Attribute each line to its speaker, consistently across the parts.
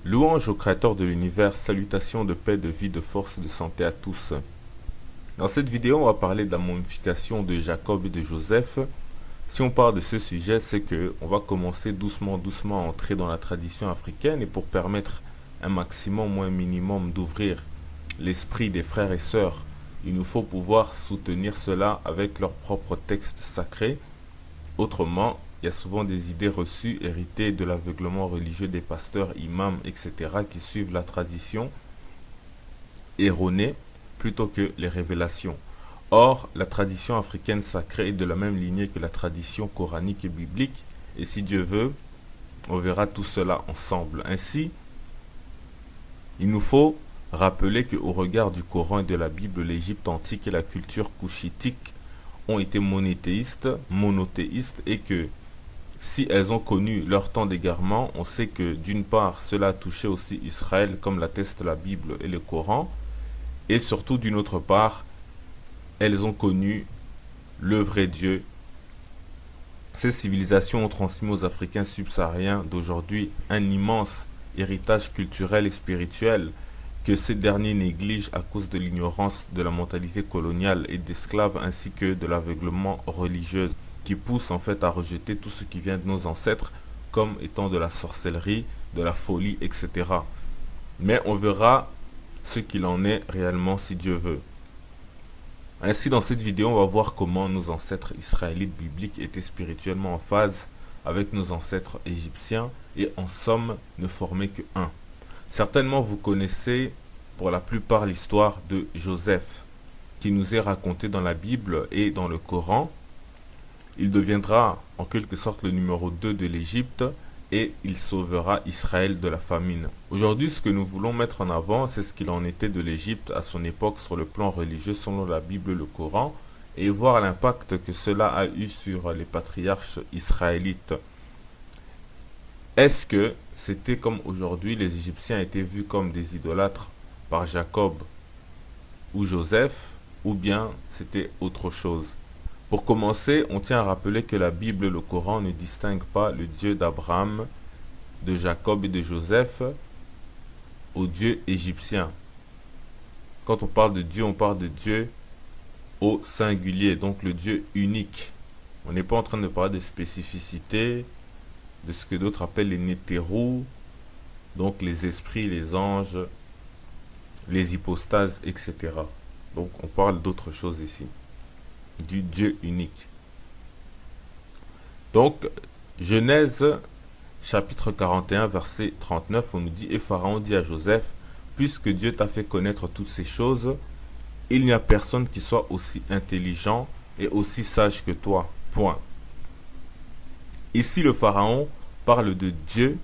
Speaker 1: Louange au Créateur de l'univers, salutations de paix, de vie, de force, de santé à tous. Dans cette vidéo, on va parler de la momification de Jacob et de Joseph. Si on parle de ce sujet, c'est que on va commencer doucement à entrer dans la tradition africaine et pour permettre un maximum ou un minimum d'ouvrir l'esprit des frères et sœurs, il nous faut pouvoir soutenir cela avec leurs propres textes sacrés. Autrement, il y a souvent des idées reçues héritées de l'aveuglement religieux des pasteurs, imams, etc. qui suivent la tradition erronée plutôt que les révélations. Or, la tradition africaine sacrée est de la même lignée que la tradition coranique et biblique, et si Dieu veut, on verra tout cela ensemble. Ainsi, il nous faut rappeler qu'au regard du Coran et de la Bible, l'Égypte antique et la culture couchitique ont été monothéistes, et que si elles ont connu leur temps d'égarement, on sait que d'une part, cela a touché aussi Israël, comme l'attestent la Bible et le Coran, et surtout d'une autre part, elles ont connu le vrai Dieu. Ces civilisations ont transmis aux Africains subsahariens d'aujourd'hui un immense héritage culturel et spirituel que ces derniers négligent à cause de l'ignorance de la mentalité coloniale et d'esclaves ainsi que de l'aveuglement religieux qui pousse en fait à rejeter tout ce qui vient de nos ancêtres comme étant de la sorcellerie, de la folie, etc. Mais on verra ce qu'il en est réellement si Dieu veut. Ainsi, dans cette vidéo, on va voir comment nos ancêtres israélites bibliques étaient spirituellement en phase avec nos ancêtres égyptiens et en somme ne formaient que un. Certainement, vous connaissez pour la plupart l'histoire de Joseph qui nous est racontée dans la Bible et dans le Coran. Il deviendra en quelque sorte le numéro 2 de l'Égypte et il sauvera Israël de la famine. Aujourd'hui, ce que nous voulons mettre en avant, c'est ce qu'il en était de l'Égypte à son époque sur le plan religieux selon la Bible et le Coran et voir l'impact que cela a eu sur les patriarches israélites. Est-ce que c'était comme aujourd'hui, les Égyptiens étaient vus comme des idolâtres par Jacob ou Joseph, ou bien c'était autre chose? Pour commencer, on tient à rappeler que la Bible et le Coran ne distinguent pas le Dieu d'Abraham, de Jacob et de Joseph au Dieu égyptien. Quand on parle de Dieu au singulier, donc le Dieu unique. On n'est pas en train de parler de spécificité, de ce que d'autres appellent les nétérous, donc les esprits, les anges, les hypostases, etc. Donc on parle d'autre chose ici, du Dieu unique. Donc, Genèse chapitre 41, verset 39, on nous dit « Et Pharaon dit à Joseph, puisque Dieu t'a fait connaître toutes ces choses, il n'y a personne qui soit aussi intelligent et aussi sage que toi. » Point. Ici, le Pharaon parle de Dieu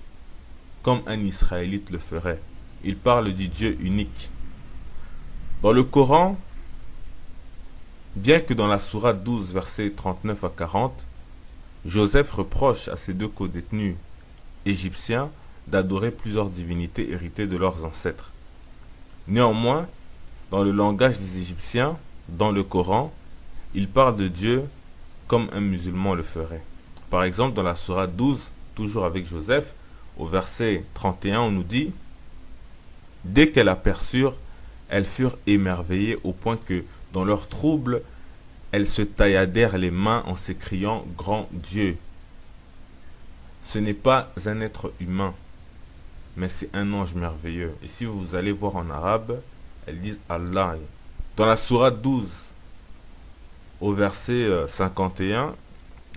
Speaker 1: comme un Israélite le ferait. Il parle du Dieu unique. Dans le Coran, bien que dans la sourate 12, versets 39 à 40, Joseph reproche à ses deux codétenus égyptiens d'adorer plusieurs divinités héritées de leurs ancêtres. Néanmoins, dans le langage des Égyptiens, dans le Coran, il parle de Dieu comme un musulman le ferait. Par exemple, dans la sourate 12, toujours avec Joseph, au verset 31, on nous dit « Dès qu'elles aperçurent, elles furent émerveillées au point que, dans leur trouble, elles se tailladèrent les mains en s'écriant « Grand Dieu ». Ce n'est pas un être humain, mais c'est un ange merveilleux. Et si vous allez voir en arabe, elles disent Allah. Dans la sourate 12, au verset 51,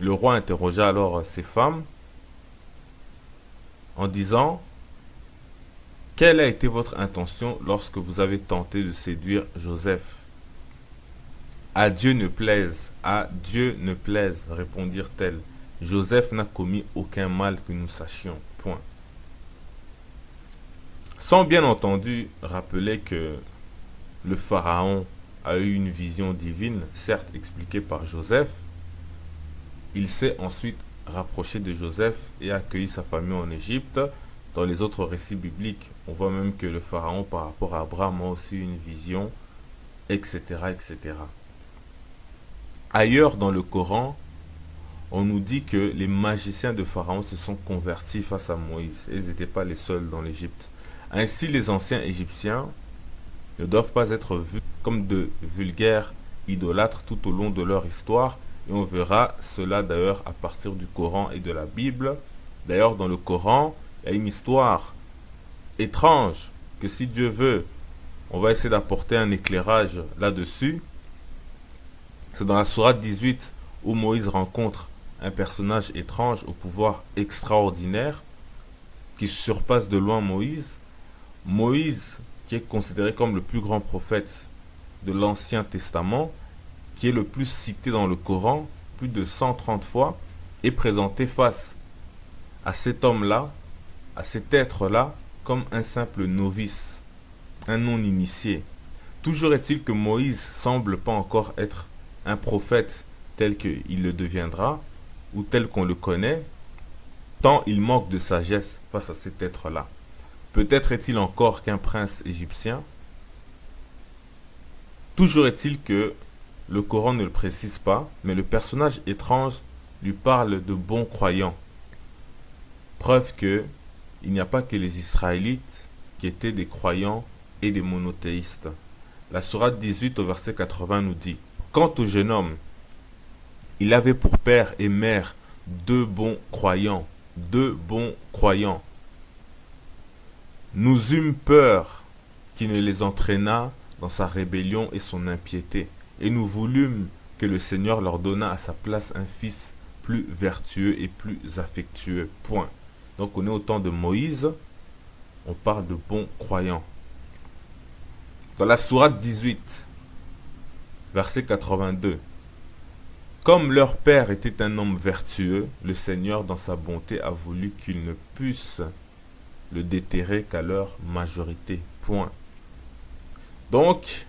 Speaker 1: le roi interrogea alors ses femmes en disant « Quelle a été votre intention lorsque vous avez tenté de séduire Joseph ?» « À Dieu ne plaise, répondirent-elles. Joseph n'a commis aucun mal que nous sachions. Point. Sans bien entendu rappeler que le pharaon a eu une vision divine, certes expliquée par Joseph, il s'est ensuite rapproché de Joseph et a accueilli sa famille en Égypte. Dans les autres récits bibliques, on voit même que le pharaon par rapport à Abraham a aussi une vision, etc., etc. Ailleurs dans le Coran, on nous dit que les magiciens de Pharaon se sont convertis face à Moïse. Ils n'étaient pas les seuls dans l'Égypte. Ainsi, les anciens Égyptiens ne doivent pas être vus comme de vulgaires idolâtres tout au long de leur histoire. Et on verra cela d'ailleurs à partir du Coran et de la Bible. D'ailleurs, dans le Coran, il y a une histoire étrange que si Dieu veut, on va essayer d'apporter un éclairage là-dessus. C'est dans la sourate 18 où Moïse rencontre un personnage étrange au pouvoir extraordinaire qui surpasse de loin Moïse. Moïse, qui est considéré comme le plus grand prophète de l'Ancien Testament, qui est le plus cité dans le Coran, plus de 130 fois, est présenté face à cet homme-là, à cet être-là, comme un simple novice, un non-initié. Toujours est-il que Moïse semble pas encore être un prophète tel qu'il le deviendra, ou tel qu'on le connaît, tant il manque de sagesse face à cet être-là. Peut-être est-il encore qu'un prince égyptien. Toujours est-il que le Coran ne le précise pas, mais le personnage étrange lui parle de bons croyants. Preuve que il n'y a pas que les Israélites qui étaient des croyants et des monothéistes. La sourate 18 au verset 80 nous dit: quant au jeune homme, il avait pour père et mère deux bons croyants. Nous eûmes peur qu'il ne les entraînât dans sa rébellion et son impiété, et nous voulûmes que le Seigneur leur donnât à sa place un fils plus vertueux et plus affectueux. Point. Donc on est au temps de Moïse, on parle de bons croyants. Dans la sourate 18, verset 82, comme leur père était un homme vertueux, le Seigneur dans sa bonté a voulu qu'ils ne puissent le déterrer qu'à leur majorité. Point. Donc,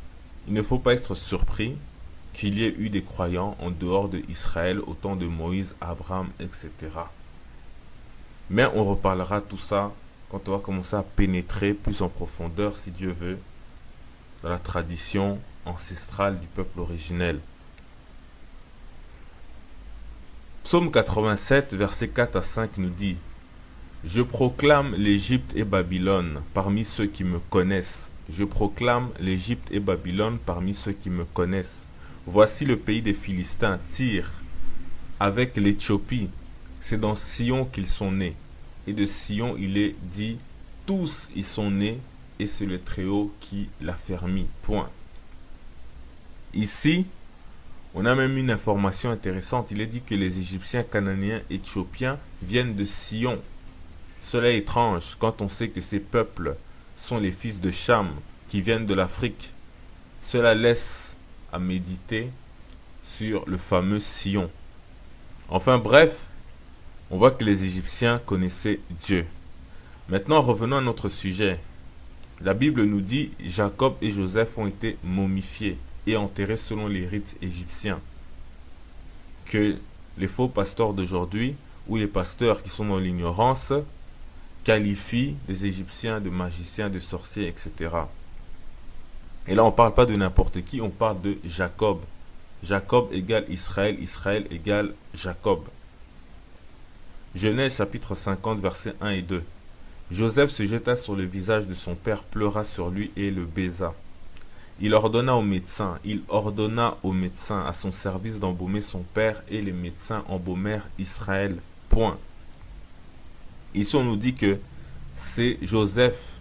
Speaker 1: il ne faut pas être surpris qu'il y ait eu des croyants en dehors d'Israël au temps de Moïse, Abraham, etc. Mais on reparlera tout ça quand on va commencer à pénétrer plus en profondeur, si Dieu veut, dans la tradition ancestrale du peuple originel. Psaume 87, versets 4 à 5 nous dit: je proclame l'Égypte et Babylone parmi ceux qui me connaissent. Je proclame l'Égypte et Babylone parmi ceux qui me connaissent. Voici le pays des Philistins, Tyr, avec l'Éthiopie. C'est dans Sion qu'ils sont nés. Et de Sion il est dit: tous y sont nés, et c'est le Très-Haut qui l'a fermi. Point. Ici, on a même une information intéressante. Il est dit que les Égyptiens, Cananéens, Éthiopiens viennent de Sion. Cela est étrange quand on sait que ces peuples sont les fils de Cham qui viennent de l'Afrique. Cela laisse à méditer sur le fameux Sion. Enfin bref, on voit que les Égyptiens connaissaient Dieu. Maintenant revenons à notre sujet. La Bible nous dit: Jacob et Joseph ont été momifiés et enterrés selon les rites égyptiens. Que les faux pasteurs d'aujourd'hui ou les pasteurs qui sont dans l'ignorance qualifient les Égyptiens de magiciens, de sorciers, etc. Et là on ne parle pas de n'importe qui, on parle de Jacob. Jacob égale Israël, Israël égale Jacob. Genèse chapitre 50 versets 1 et 2. Joseph se jeta sur le visage de son père, pleura sur lui et le baisa. Il ordonna aux médecins à son service d'embaumer son père, et les médecins embaumèrent Israël. Point. Ici on nous dit que c'est Joseph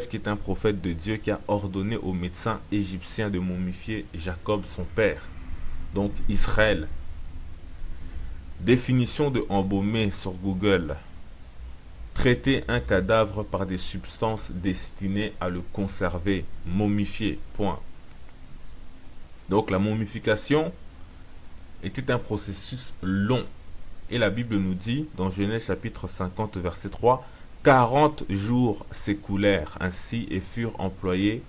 Speaker 1: qui est un prophète de Dieu, qui a ordonné aux médecins égyptiens de momifier Jacob son père. Donc Israël. Définition de embaumer sur Google: traiter un cadavre par des substances destinées à le conserver, momifier. Point. Donc la momification était un processus long. Et la Bible nous dit, dans Genèse chapitre 50 verset 3, 40 jours s'écoulèrent ainsi et furent employés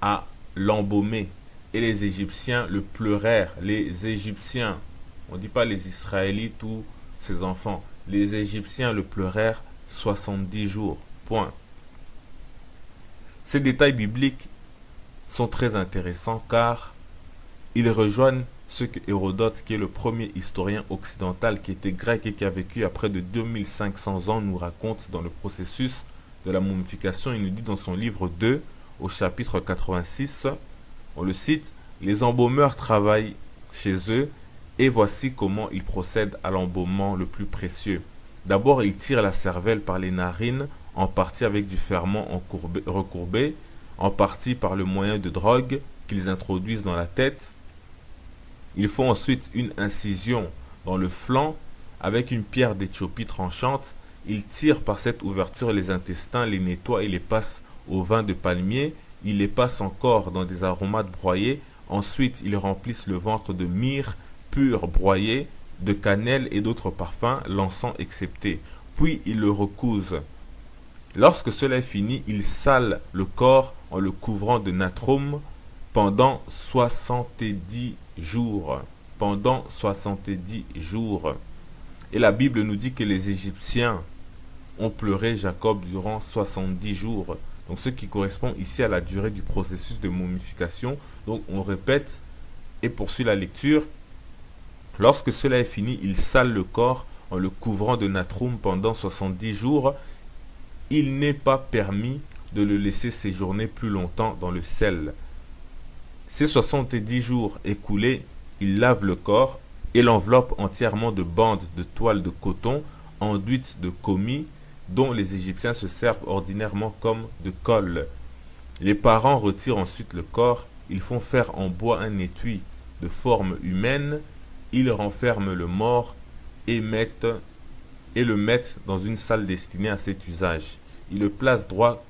Speaker 1: à l'embaumer. Et les Égyptiens le pleurèrent. Les Égyptiens, on ne dit pas les Israélites ou ses enfants. Les Égyptiens le pleurèrent 70 jours. Point. Ces détails bibliques sont très intéressants car ils rejoignent ce que Hérodote, qui est le premier historien occidental qui était grec et qui a vécu à près de 2500 ans, nous raconte dans le processus de la momification. Il nous dit dans son livre 2, au chapitre 86, on le cite, « Les embaumeurs travaillent chez eux, et voici comment ils procèdent à l'embaumement le plus précieux. D'abord, ils tirent la cervelle par les narines, en partie avec du ferment recourbé, en partie par le moyen de drogue qu'ils introduisent dans la tête. Ils font ensuite une incision dans le flanc avec une pierre d'Éthiopie tranchante. Ils tirent par cette ouverture les intestins, les nettoient et les passent au vin de palmier. Ils les passent encore dans des aromates broyés. Ensuite, ils remplissent le ventre de myrrhe pure broyée, de cannelle et d'autres parfums, l'encens excepté. Puis ils le recousent. Lorsque cela est fini, ils salent le corps en le couvrant de natrum pendant 70 jours. Pendant 70 jours. Et la Bible nous dit que les Égyptiens ont pleuré Jacob durant 70 jours. Donc ce qui correspond ici à la durée du processus de momification. Donc on répète et poursuit la lecture. Lorsque cela est fini, ils salent le corps en le couvrant de natrum pendant 70 jours. Il n'est pas permis de le laisser séjourner plus longtemps dans le sel. Ces 70 jours écoulés, ils lavent le corps et l'enveloppent entièrement de bandes de toile de coton enduites de komi, dont les Égyptiens se servent ordinairement comme de colle. Les parents retirent ensuite le corps, ils font faire en bois un étui de forme humaine, ils renferment le mort et le mettent dans une salle destinée à cet usage. Ils le placent droit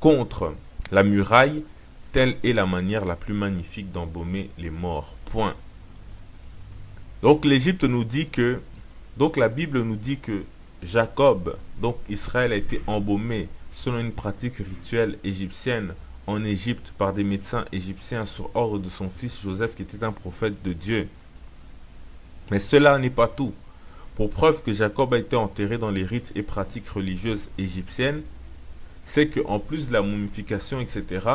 Speaker 1: contre la muraille. Telle est la manière la plus magnifique d'embaumer les morts. Point. Donc l'Égypte nous dit que, donc la Bible nous dit que Jacob, donc Israël, a été embaumé selon une pratique rituelle égyptienne en Égypte par des médecins égyptiens sur ordre de son fils Joseph qui était un prophète de Dieu. Mais cela n'est pas tout. Pour preuve que Jacob a été enterré dans les rites et pratiques religieuses égyptiennes, c'est qu'en plus de la momification, etc.,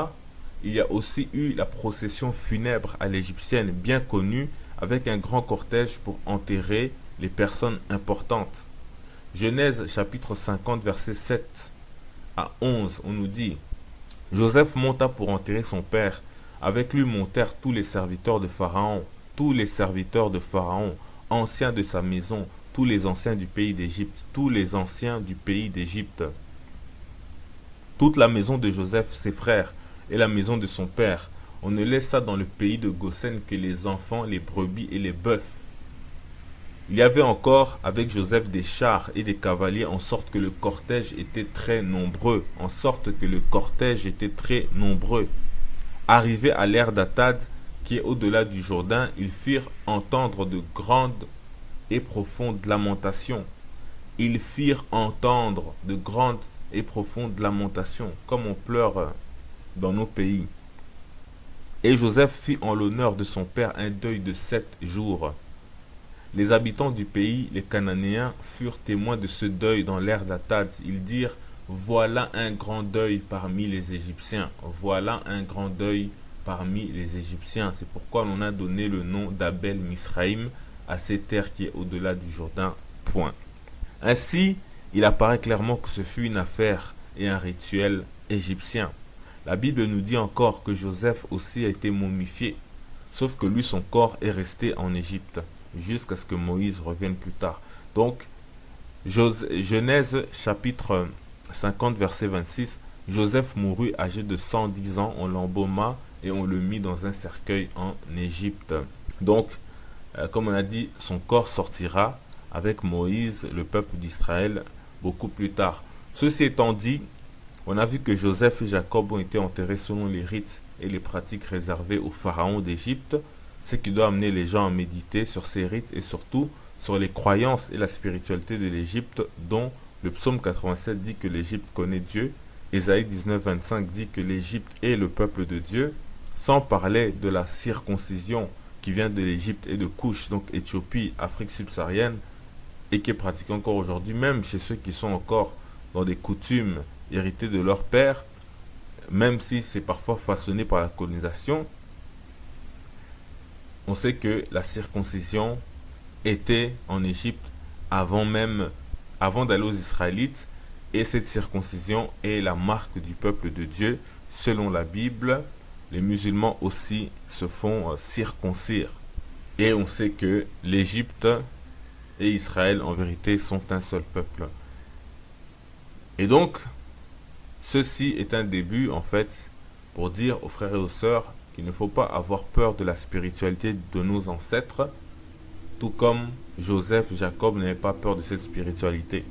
Speaker 1: il y a aussi eu la procession funèbre à l'égyptienne, bien connue, avec un grand cortège pour enterrer les personnes importantes. Genèse chapitre 50, versets 7 à 11, on nous dit « Joseph monta pour enterrer son père. Avec lui montèrent tous les serviteurs de Pharaon, anciens de sa maison, tous les anciens du pays d'Égypte, toute la maison de Joseph, ses frères, et la maison de son père. On ne laissa dans le pays de Goshen que les enfants, les brebis et les bœufs. Il y avait encore avec Joseph des chars et des cavaliers, en sorte que le cortège était très nombreux. Arrivés à l'ère d'Atad, qui est au-delà du Jourdain, ils firent entendre de grandes et profondes lamentations. Comme on pleure dans nos pays. Et Joseph fit en l'honneur de son père un deuil de 7 jours. Les habitants du pays, les Cananéens, furent témoins de ce deuil dans l'ère d'Atad. Ils dirent, voilà un grand deuil parmi les Égyptiens. C'est pourquoi on a donné le nom d'Abel Misraïm à cette terre qui est au-delà du Jourdain. Point. Ainsi, il apparaît clairement que ce fut une affaire et un rituel égyptien. La Bible nous dit encore que Joseph aussi a été momifié, sauf que lui, son corps est resté en Égypte, jusqu'à ce que Moïse revienne plus tard. Donc, Genèse chapitre 50, verset 26, Joseph mourut âgé de 110 ans, on l'embauma et on le mit dans un cercueil en Égypte. Donc, comme on a dit, son corps sortira avec Moïse, le peuple d'Israël, beaucoup plus tard. Ceci étant dit, on a vu que Joseph et Jacob ont été enterrés selon les rites et les pratiques réservées au pharaon d'Égypte, ce qui doit amener les gens à méditer sur ces rites et surtout sur les croyances et la spiritualité de l'Égypte, dont le psaume 87 dit que l'Égypte connaît Dieu, Ésaïe 19, 25 dit que l'Égypte est le peuple de Dieu, sans parler de la circoncision qui vient de l'Égypte et de Couche, donc Éthiopie, Afrique subsaharienne, et qui est pratiquée encore aujourd'hui, même chez ceux qui sont encore dans des coutumes héritées de leur père, même si c'est parfois façonné par la colonisation. on sait que la circoncision était en Égypte avant d'aller aux Israélites, et cette circoncision est la marque du peuple de Dieu. Selon la Bible, les musulmans aussi se font circoncire. Et on sait que l'Égypte et Israël en vérité sont un seul peuple. Et donc, ceci est un début en fait pour dire aux frères et aux sœurs qu'il ne faut pas avoir peur de la spiritualité de nos ancêtres, tout comme Joseph, Jacob n'avaient pas peur de cette spiritualité.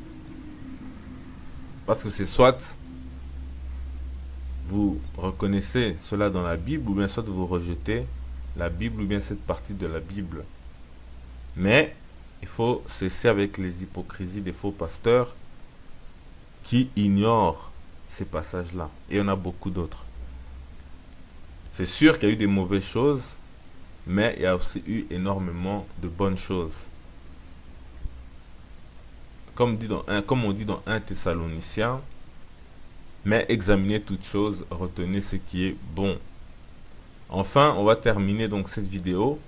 Speaker 1: Parce que c'est soit vous reconnaissez cela dans la Bible, ou bien soit vous rejetez la Bible, ou bien cette partie de la Bible. Mais il faut cesser avec les hypocrisies des faux pasteurs qui ignorent ces passages-là. Et il y en a beaucoup d'autres. C'est sûr qu'il y a eu des mauvaises choses, mais il y a aussi eu énormément de bonnes choses. Comme on dit dans 1 Thessaloniciens, mais examinez toutes choses, retenez ce qui est bon. Enfin, on va terminer donc cette vidéo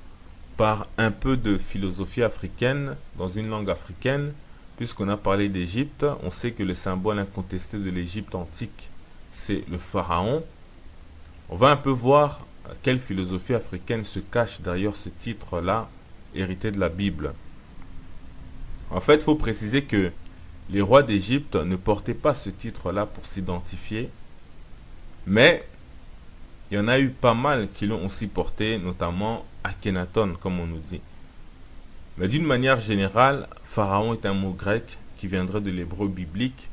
Speaker 1: par un peu de philosophie africaine dans une langue africaine. Puisqu'on a parlé d'Égypte, on sait que le symbole incontesté de l'Égypte antique, c'est le pharaon. On va un peu voir quelle philosophie africaine se cache derrière ce titre-là, hérité de la Bible. En fait, il faut préciser que les rois d'Égypte ne portaient pas ce titre-là pour s'identifier, mais il y en a eu pas mal qui l'ont aussi porté, notamment Akhenaton, comme on nous dit. Mais d'une manière générale, pharaon est un mot grec qui viendrait de l'hébreu biblique,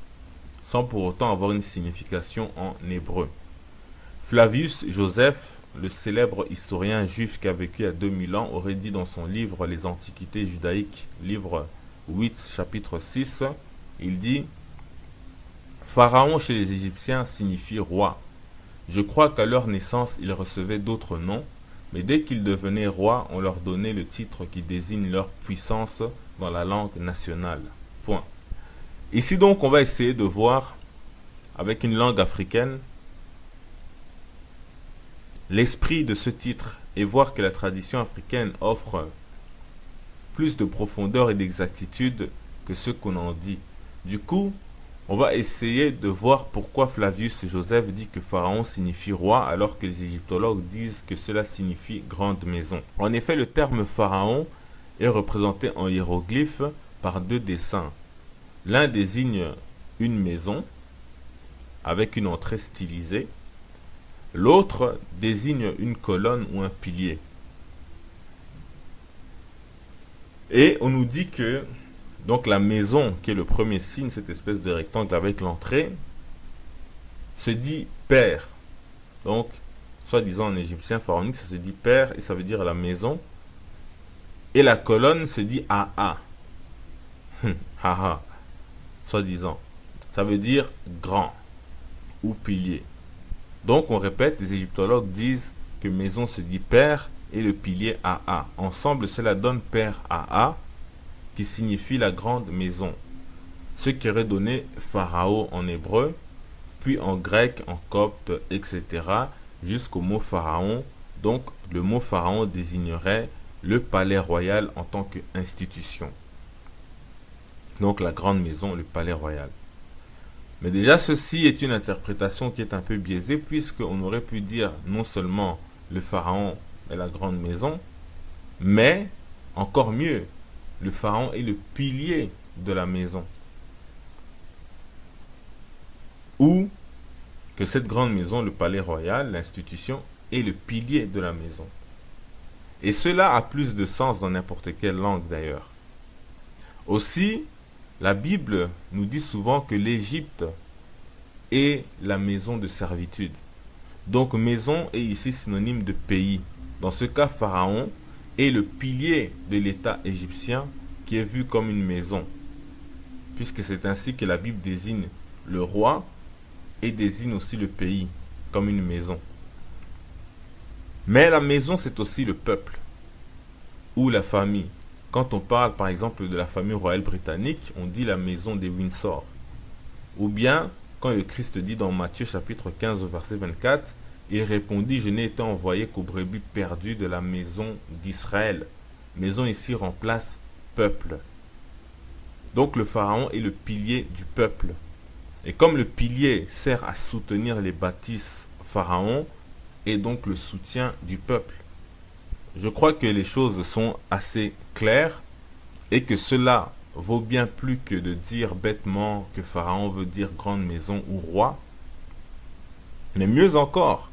Speaker 1: sans pour autant avoir une signification en hébreu. Flavius Joseph, le célèbre historien juif qui a vécu il y a 2000 ans, aurait dit dans son livre Les Antiquités judaïques, livre 8, chapitre 6, il dit « Pharaon chez les Égyptiens signifie roi. Je crois qu'à leur naissance, ils recevaient d'autres noms, mais dès qu'ils devenaient rois, on leur donnait le titre qui désigne leur puissance dans la langue nationale. » Point. Ici donc, on va essayer de voir, avec une langue africaine, l'esprit de ce titre et voir que la tradition africaine offre plus de profondeur et d'exactitude que ce qu'on en dit. Du coup, on va essayer de voir pourquoi Flavius Joseph dit que Pharaon signifie roi alors que les égyptologues disent que cela signifie grande maison. En effet, le terme Pharaon est représenté en hiéroglyphes par deux dessins. L'un désigne une maison avec une entrée stylisée. L'autre désigne une colonne ou un pilier. Et on nous dit que donc la maison, qui est le premier signe, cette espèce de rectangle avec l'entrée, se dit père. Donc, soi-disant en égyptien pharaonique, ça se dit père et ça veut dire la maison. Et la colonne se dit Aa. Haha. Soi-disant. Ça veut dire grand ou pilier. Donc, on répète, les égyptologues disent que maison se dit père et le pilier Aa. Ensemble, cela donne père Aa, qui signifie la grande maison, ce qui aurait donné Pharaon en hébreu, puis en grec, en copte, etc., jusqu'au mot pharaon. Donc le mot pharaon désignerait le palais royal en tant qu'institution. Donc la grande maison, le palais royal. Mais déjà ceci est une interprétation qui est un peu biaisée, puisqu'on aurait pu dire non seulement le pharaon est la grande maison, mais encore mieux, le pharaon est le pilier de la maison. Ou que cette grande maison, le palais royal, l'institution, est le pilier de la maison. Et cela a plus de sens dans n'importe quelle langue d'ailleurs. Aussi, la Bible nous dit souvent que l'Égypte est la maison de servitude. Donc maison est ici synonyme de pays. Dans ce cas, Pharaon est le pilier de l'État égyptien qui est vu comme une maison. Puisque c'est ainsi que la Bible désigne le roi et désigne aussi le pays comme une maison. Mais la maison, c'est aussi le peuple ou la famille. Quand on parle par exemple de la famille royale britannique, on dit la maison des Windsor. Ou bien, quand le Christ dit dans Matthieu chapitre 15 verset 24, Il répondit, je n'ai été envoyé qu'aux brebis perdues de la maison d'Israël. Maison ici remplace peuple. Donc le pharaon est le pilier du peuple. Et comme le pilier sert à soutenir les bâtisses pharaon, et donc le soutien du peuple. Je crois que les choses sont assez claires et que cela vaut bien plus que de dire bêtement que pharaon veut dire grande maison ou roi. Mais mieux encore,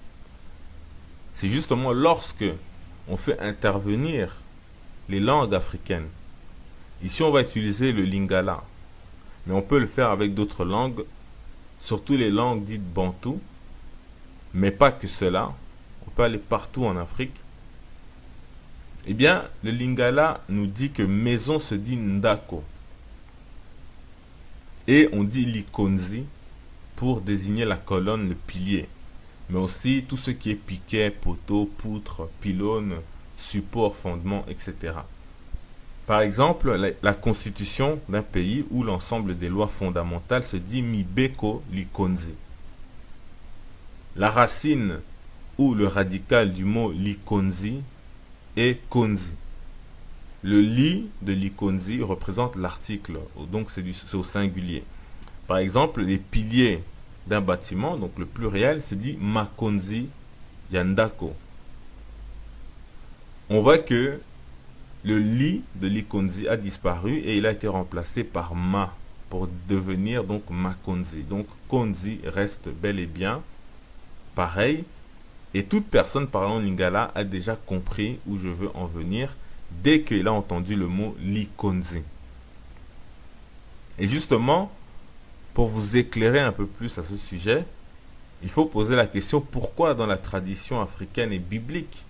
Speaker 1: c'est justement lorsque on fait intervenir les langues africaines. Ici, on va utiliser le lingala, mais on peut le faire avec d'autres langues, surtout les langues dites bantou, mais pas que cela. On peut aller partout en Afrique. Eh bien, le lingala nous dit que maison se dit ndako. Et on dit likonzi pour désigner la colonne, le pilier. Mais aussi tout ce qui est piquet, poteau, poutre, pylône, support, fondement, etc. Par exemple, la constitution d'un pays ou l'ensemble des lois fondamentales se dit mibeko likonzi. La racine ou le radical du mot likonzi est konzi. Le li de likonzi représente l'article, donc c'est au singulier. Par exemple, les piliers d'un bâtiment, donc le pluriel, se dit makonzi yandako. On voit que le li de likonzi a disparu et il a été remplacé par ma pour devenir donc makonzi. Donc konzi reste bel et bien pareil. Et toute personne parlant lingala a déjà compris où je veux en venir dès qu'il a entendu le mot likonzi. Et justement, pour vous éclairer un peu plus à ce sujet, il faut poser la question pourquoi dans la tradition africaine et biblique,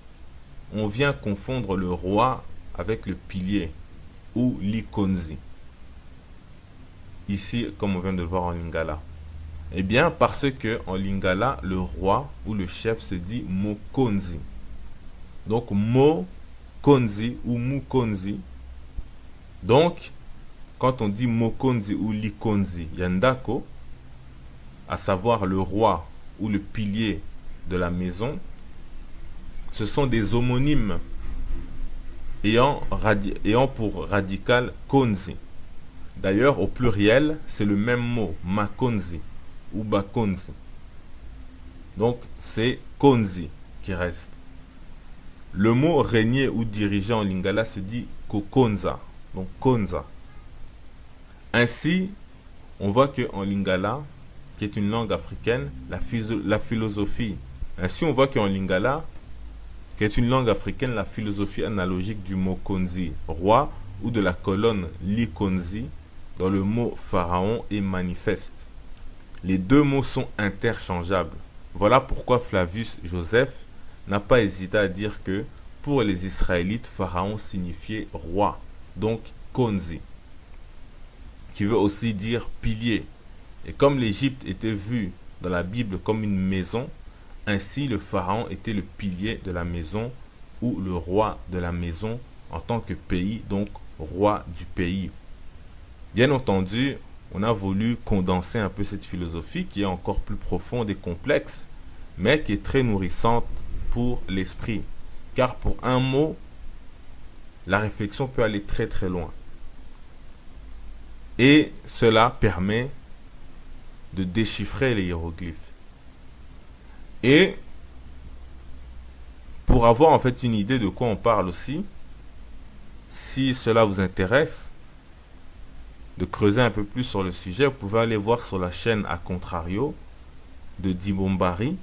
Speaker 1: on vient confondre le roi avec le pilier ou likonzi. Ici, comme on vient de le voir en lingala. Eh bien, parce que en lingala, le roi ou le chef se dit mokonzi. Donc, mokonzi ou mukonzi. Donc, quand on dit mokonzi ou likonzi yandako, à savoir le roi ou le pilier de la maison, ce sont des homonymes ayant pour radical konzi. D'ailleurs, au pluriel, c'est le même mot, makonzi ou bakonzi. Donc, c'est konzi qui reste. Le mot régner ou diriger en lingala se dit kokonza, donc konza. Ainsi, on voit qu'en lingala, qui est une langue africaine, la philosophie. Ainsi, on voit qu'en lingala, qui est une langue africaine, la philosophie analogique du mot konzi, roi, ou de la colonne likonzi, dans le mot pharaon est manifeste. Les deux mots sont interchangeables. Voilà pourquoi Flavius Joseph n'a pas hésité à dire que pour les Israélites, pharaon signifiait roi, donc konzi, qui veut aussi dire pilier. Et comme l'Égypte était vue dans la Bible comme une maison, ainsi le pharaon était le pilier de la maison ou le roi de la maison en tant que pays, donc roi du pays. Bien entendu, on a voulu condenser un peu cette philosophie qui est encore plus profonde et complexe, mais qui est très nourrissante pour l'esprit. Car pour un mot, la réflexion peut aller très très loin. Et cela permet de déchiffrer les hiéroglyphes. Et pour avoir en fait une idée de quoi on parle aussi, si cela vous intéresse, de creuser un peu plus sur le sujet, vous pouvez aller voir sur la chaîne A Contrario de Dibombari,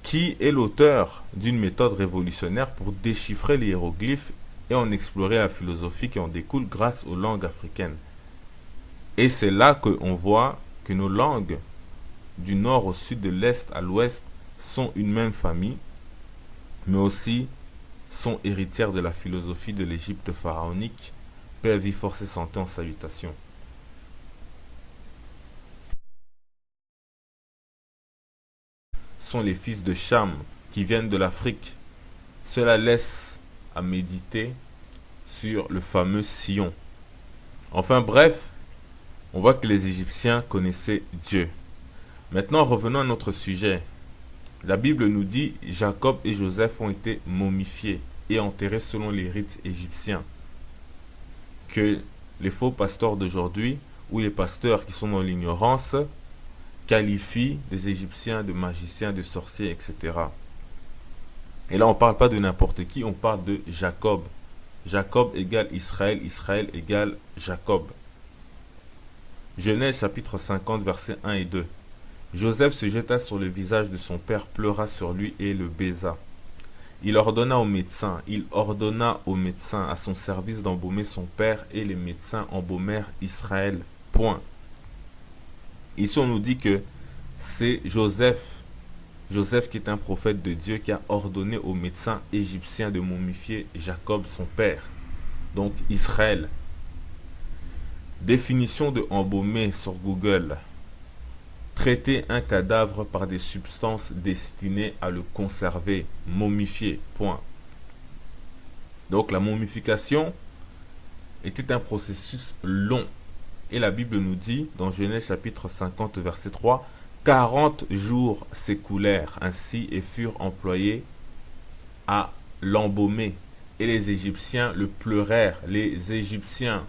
Speaker 1: qui est l'auteur d'une méthode révolutionnaire pour déchiffrer les hiéroglyphes et en explorer la philosophie qui en découle grâce aux langues africaines. Et c'est là qu'on voit que nos langues, du nord au sud, de l'est à l'ouest, sont une même famille, mais aussi sont héritières de la philosophie de l'Égypte pharaonique. Paix, vie, force et santé en salutation. Sont les fils de Cham qui viennent de l'Afrique. Cela laisse à méditer sur le fameux Sion. Enfin bref, on voit que les Égyptiens connaissaient Dieu. Maintenant revenons à notre sujet. La Bible nous dit Jacob et Joseph ont été momifiés et enterrés selon les rites égyptiens. Que les faux pasteurs d'aujourd'hui ou les pasteurs qui sont dans l'ignorance qualifient les Égyptiens de magiciens, de sorciers, etc. Et là, on ne parle pas de n'importe qui, on parle de Jacob. Jacob égale Israël, Israël égale Jacob. Genèse chapitre 50, versets 1 et 2. Joseph se jeta sur le visage de son père, pleura sur lui et le baisa. Il ordonna aux médecins à son service d'embaumer son père, et les médecins embaumèrent Israël. Point. Ici, on nous dit que c'est Joseph qui est un prophète de Dieu, qui a ordonné aux médecins égyptiens de momifier Jacob, son père. Donc Israël. Définition de embaumer sur Google. Traiter un cadavre par des substances destinées à le conserver, momifier, point. Donc la momification était un processus long. Et la Bible nous dit, dans Genèse chapitre 50, verset 3, 40 jours s'écoulèrent ainsi et furent employés à l'embaumer. Et les Égyptiens le pleurèrent. Les Égyptiens,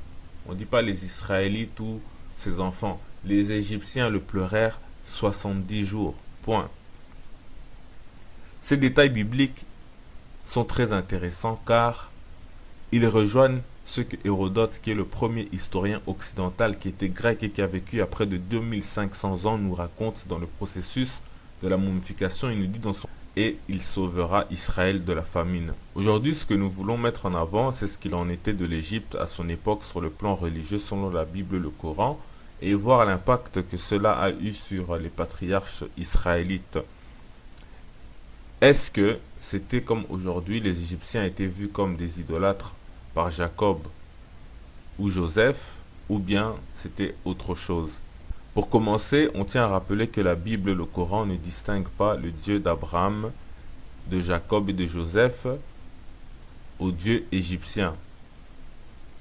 Speaker 1: on ne dit pas les Israélites ou ses enfants. Les Égyptiens le pleurèrent 70 jours. Point. Ces détails bibliques sont très intéressants car ils rejoignent ce que Hérodote, qui est le premier historien occidental qui était grec et qui a vécu à près de 2500 ans, nous raconte dans le processus de la momification. Il nous dit dans son et il sauvera Israël de la famine. Aujourd'hui, ce que nous voulons mettre en avant, c'est ce qu'il en était de l'Égypte à son époque sur le plan religieux selon la Bible, le Coran, et voir l'impact que cela a eu sur les patriarches israélites. Est-ce que c'était comme aujourd'hui, les Égyptiens étaient vus comme des idolâtres par Jacob ou Joseph, ou bien c'était autre chose? Pour commencer, on tient à rappeler que la Bible et le Coran ne distinguent pas le Dieu d'Abraham, de Jacob et de Joseph au Dieu égyptien.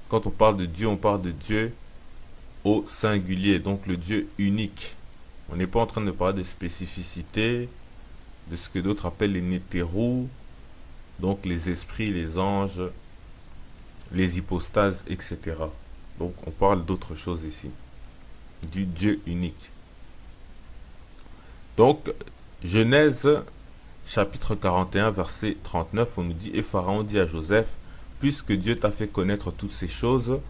Speaker 1: Quand on parle de Dieu au singulier, donc le Dieu unique. On n'est pas en train de parler de spécificité, de ce que d'autres appellent les nétérous, donc les esprits, les anges, les hypostases, etc. Donc on parle d'autre chose ici, du Dieu unique. Donc, Genèse chapitre 41, verset 39, on nous dit « Et Pharaon dit à Joseph, puisque Dieu t'a fait connaître toutes ces choses,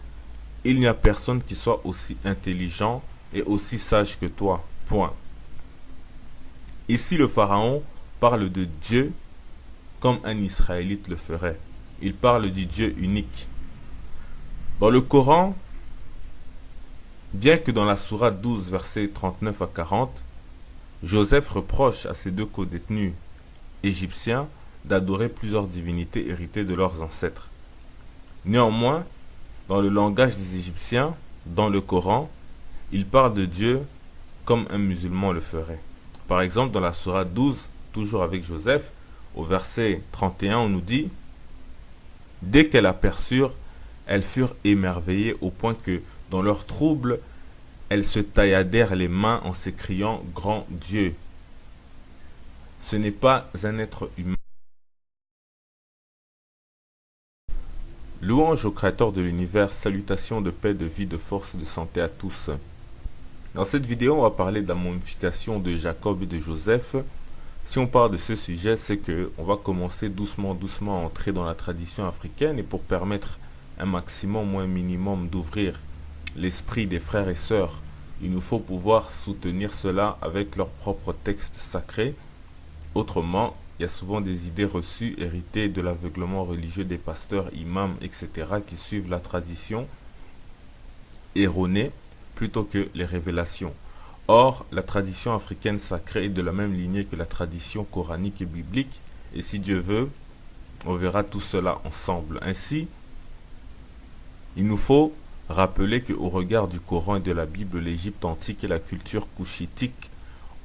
Speaker 1: il n'y a personne qui soit aussi intelligent et aussi sage que toi. » Point. Ici, le Pharaon parle de Dieu comme un Israélite le ferait. Il parle du Dieu unique. Dans le Coran, bien que dans la sourate 12, versets 39 à 40, Joseph reproche à ses deux codétenus égyptiens d'adorer plusieurs divinités héritées de leurs ancêtres. Néanmoins, dans le langage des Égyptiens, dans le Coran, il parle de Dieu comme un musulman le ferait. Par exemple, dans la sourate 12, toujours avec Joseph, au verset 31, on nous dit « Dès qu'elles aperçurent, elles furent émerveillées au point que, dans leur trouble, elles se tailladèrent les mains en s'écriant « Grand Dieu ». Ce n'est pas un être humain. Louange au Créateur de l'univers, salutations de paix, de vie, de force, de santé à tous. Dans cette vidéo, on va parler de la momification de Jacob et de Joseph. Si on parle de ce sujet, c'est que on va commencer doucement à entrer dans la tradition africaine, et pour permettre un maximum ou un minimum d'ouvrir l'esprit des frères et sœurs, il nous faut pouvoir soutenir cela avec leurs propres textes sacrés. Autrement, il y a souvent des idées reçues héritées de l'aveuglement religieux des pasteurs, imams, etc. qui suivent la tradition erronée plutôt que les révélations. Or, la tradition africaine sacrée est de la même lignée que la tradition coranique et biblique, et si Dieu veut, on verra tout cela ensemble. Ainsi, il nous faut rappeler qu'au regard du Coran et de la Bible, l'Égypte antique et la culture couchitique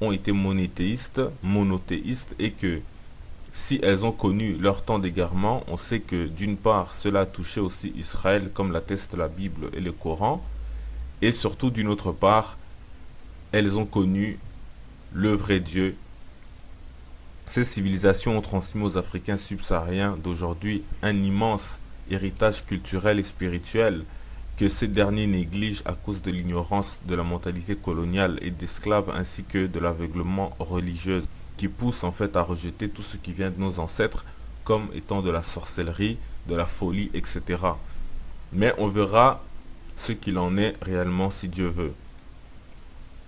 Speaker 1: ont été monothéistes, et que si elles ont connu leur temps d'égarement, on sait que d'une part, cela a touché aussi Israël, comme l'attestent la Bible et le Coran, et surtout d'une autre part, elles ont connu le vrai Dieu Ces civilisations ont transmis aux Africains subsahariens d'aujourd'hui un immense héritage culturel et spirituel que ces derniers négligent à cause de l'ignorance de la mentalité coloniale et d'esclaves ainsi que de l'aveuglement religieux qui pousse en fait à rejeter tout ce qui vient de nos ancêtres comme étant de la sorcellerie, de la folie, etc. Mais on verra ce qu'il en est réellement si Dieu veut.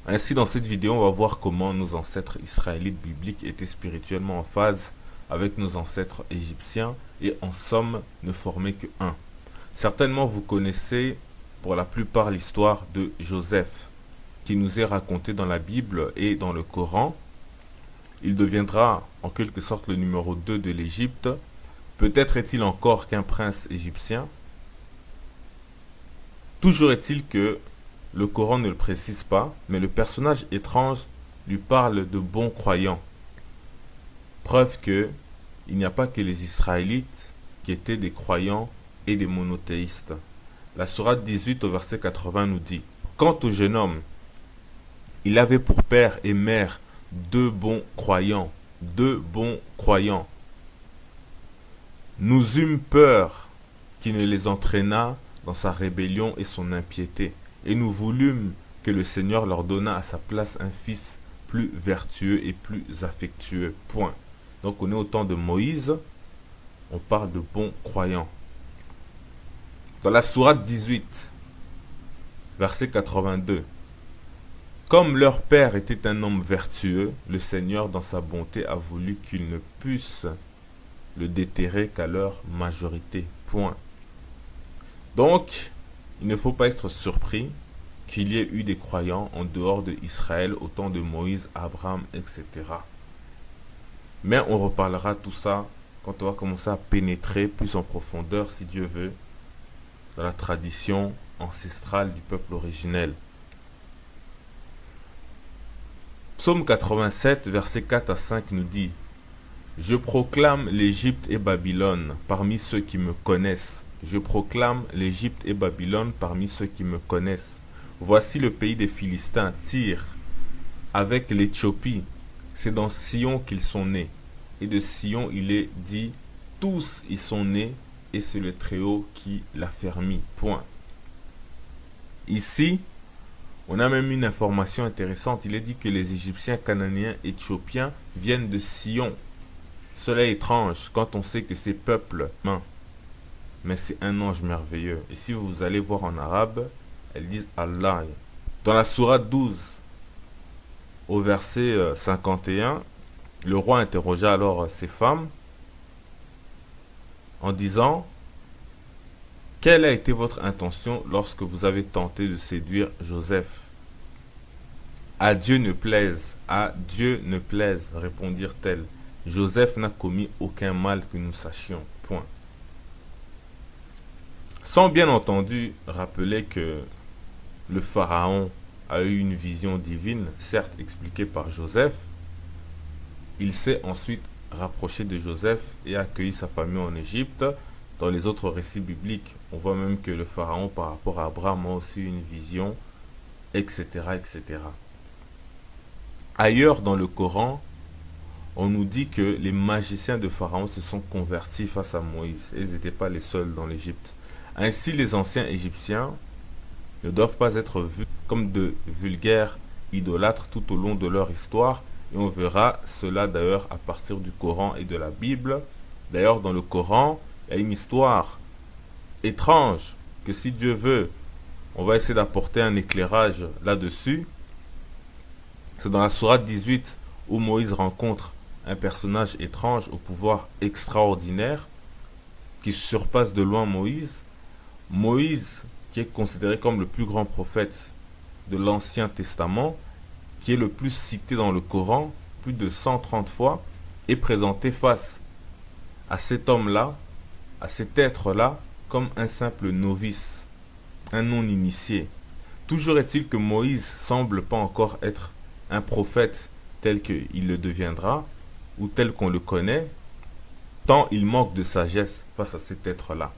Speaker 1: Ainsi, dans cette vidéo, on va voir comment nos ancêtres israélites bibliques étaient spirituellement en phase avec nos ancêtres égyptiens et en somme ne formaient que un. Certainement, vous connaissez pour la plupart l'histoire de Joseph qui nous est racontée dans la Bible et dans le Coran. Il deviendra en quelque sorte le numéro 2 de l'Égypte. Peut-être est-il encore qu'un prince égyptien. Toujours est-il que le Coran ne le précise pas, mais le personnage étrange lui parle de bons croyants. Preuve que il n'y a pas que les Israélites qui étaient des croyants et des monothéistes. La sourate 18 au verset 80 nous dit: quant au jeune homme, il avait pour père et mère deux bons croyants. Nous eûmes peur qu'il ne les entraînât dans sa rébellion et son impiété. Et nous voulûmes que le Seigneur leur donnât à sa place un fils plus vertueux et plus affectueux. Point. Donc on est au temps de Moïse, on parle de bons croyants. Dans la sourate 18, verset 82, comme leur père était un homme vertueux, le Seigneur dans sa bonté a voulu qu'ils ne puissent le déterrer qu'à leur majorité. Point. Donc, il ne faut pas être surpris qu'il y ait eu des croyants en dehors de Israël au temps de Moïse, Abraham, etc. Mais on reparlera tout ça quand on va commencer à pénétrer plus en profondeur, si Dieu veut, dans la tradition ancestrale du peuple originel. Psaume 87, versets 4 à 5 nous dit: je proclame l'Égypte et Babylone parmi ceux qui me connaissent. Je proclame l'Égypte et Babylone parmi ceux qui me connaissent. Voici le pays des Philistins, Tyr, avec l'Éthiopie. C'est dans Sion qu'ils sont nés. Et de Sion, il est dit, tous y sont nés, et c'est le Très-Haut qui l'a fermi. Point. Ici, on a même une information intéressante. Il est dit que les Égyptiens, Cananéens, Éthiopiens viennent de Sion. Cela est étrange quand on sait que ces peuples, mais c'est un ange merveilleux. Et si vous allez voir en arabe, elles disent Allah. Dans la sourate 12, au verset 51, le roi interrogea alors ces femmes en disant: quelle a été votre intention lorsque vous avez tenté de séduire Joseph? À Dieu ne plaise, répondirent-elles. Joseph n'a commis aucun mal que nous sachions. Point. Sans bien entendu rappeler que le pharaon a eu une vision divine, certes expliquée par Joseph, il s'est ensuite rapproché de Joseph et a accueilli sa famille en Égypte. Dans les autres récits bibliques, on voit même que le pharaon par rapport à Abraham a aussi une vision, etc., etc. Ailleurs dans le Coran, on nous dit que les magiciens de Pharaon se sont convertis face à Moïse. Ils n'étaient pas les seuls dans l'Égypte. Ainsi, les anciens Égyptiens ne doivent pas être vus comme de vulgaires idolâtres tout au long de leur histoire. Et on verra cela d'ailleurs à partir du Coran et de la Bible. D'ailleurs, dans le Coran, il y a une histoire étrange que si Dieu veut, on va essayer d'apporter un éclairage là-dessus. C'est dans la sourate 18 où Moïse rencontre un personnage étrange au pouvoir extraordinaire qui surpasse de loin Moïse. Moïse, qui est considéré comme le plus grand prophète de l'Ancien Testament, qui est le plus cité dans le Coran, plus de 130 fois, est présenté face à cet homme-là, à cet être-là, comme un simple novice, un non-initié. Toujours est-il que Moïse semble pas encore être un prophète tel qu'il le deviendra, ou tel qu'on le connaît, tant il manque de sagesse face à cet être-là.